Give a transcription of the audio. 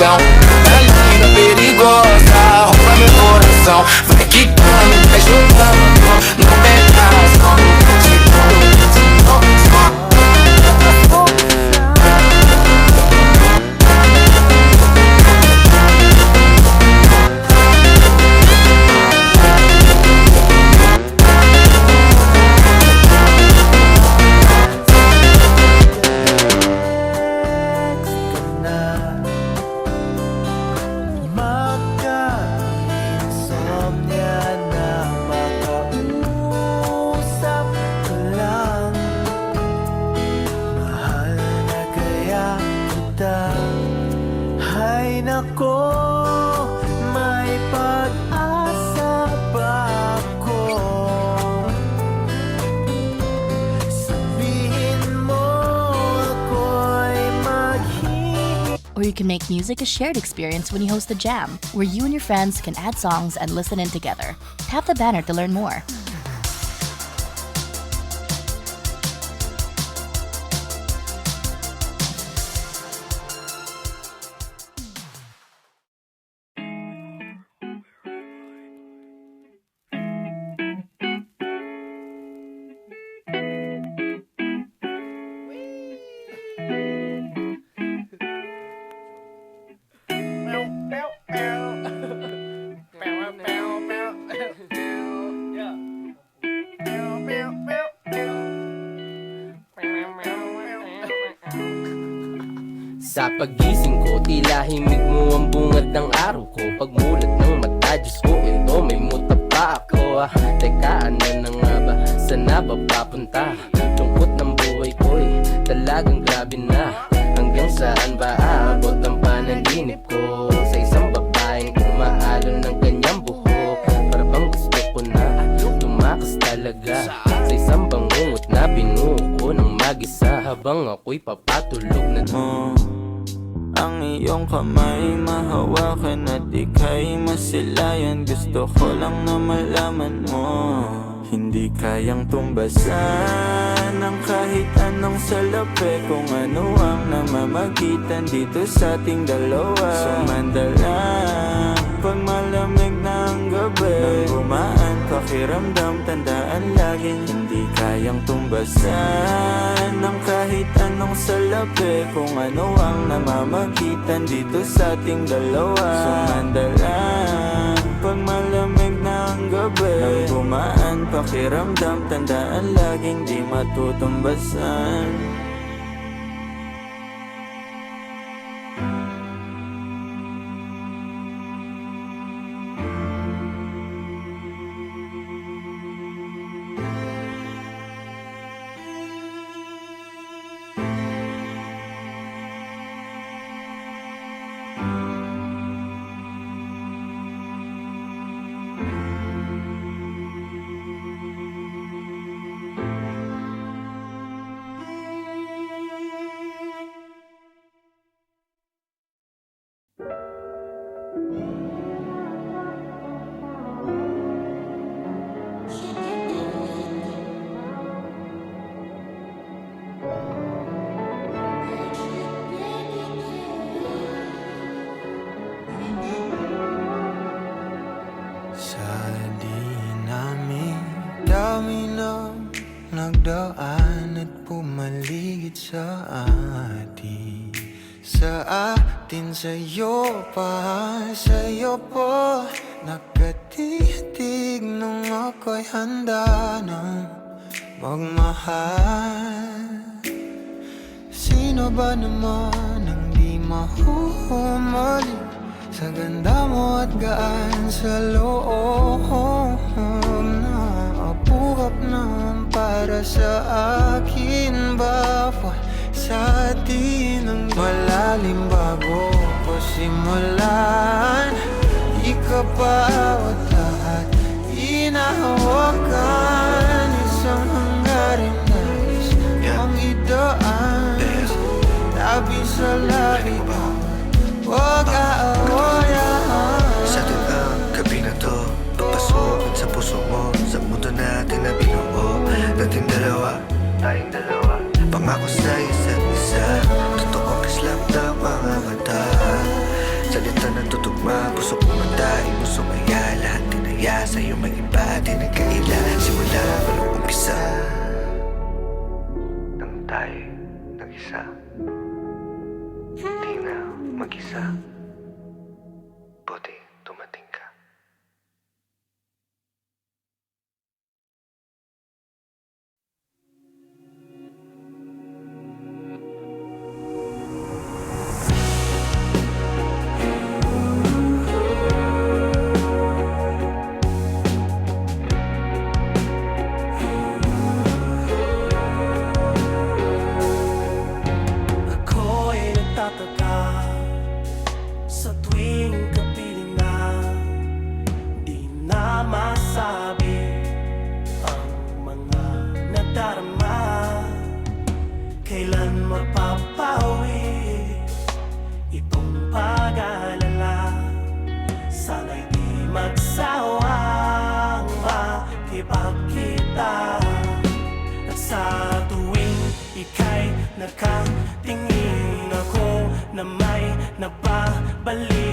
coração. Tá linda, perigosa, rouba meu coração. Vai quicando, vai jogando, não pega razão. Ay nako, may pag-asa ba ako? Sabihin mo ako'y Or you can make music a shared experience when you host a jam, where you and your friends can add songs and listen in together. Tap the banner to learn more. Sa pagising ko, tila himig mo ang bungad ng araw ko. Pagmulat ng mata, Diyos ko, ito may muta pa ako. Teka, ano na nga ba? Saan na ba papunta? Lungkot ng buhay ko'y talagang grabe na. Hanggang saan ba aabot ang panaginip ko? Sa isang babaeng kumaalon ng kanyang buhok. Para bang gusto ko na tumakas talaga. Sa isang bangungot na binuo ko ng mag-isa, habang ako'y papatulog na ang iyong kamay mahawakan at ika'y masilayan. Gusto ko lang na malaman mo, hindi kayang tumbasan ng kahit anong salapi. Kung ano ang namamagitan dito sa ating dalawa. Sumandalang pag malamig ng gabi, nang gumaan pakiramdam, tandaan laging hindi kayang tumbasan ng kahit anong salapi. Kung ano ang namamagitan dito sa ating dalawa. Sumandalang pag malamig ng gabi, nang gumaan pakiramdam, tandaan laging di matutumbasan. Dami ng nagdaan at pumaligid sa atin. Sa atin, sa'yo pa, sa'yo po nakatitig nung ako'y handa ng magmahal. Sino ba naman ang di mahuhumali sa ganda mo at gaan sa loob na abuhap naman para sa akin. Bawat sa atin ang malalim bago ko simulan. Di ka bawat lahat inahawakan. Isang hanggarin nais ang idaan. Tabi sa langit, huwag aawayan. Sa atin ang gabi na to, papasukin sa puso mo, sa mundo natin na binuo. Natin dalawa, tayong dalawa, pangako sa isa't isa. Totoong kislap ng mga mata. mag-isa. Buti dumating ka. Ako'y nagtataka sa tuwing kapiling na di na masabi ang mga nadarama. Kailan mapapawi itong pag-aalala? Sana'y di magsawang makipagkita. At sa tuwing ika'y nakatingin, ako na may nababalik.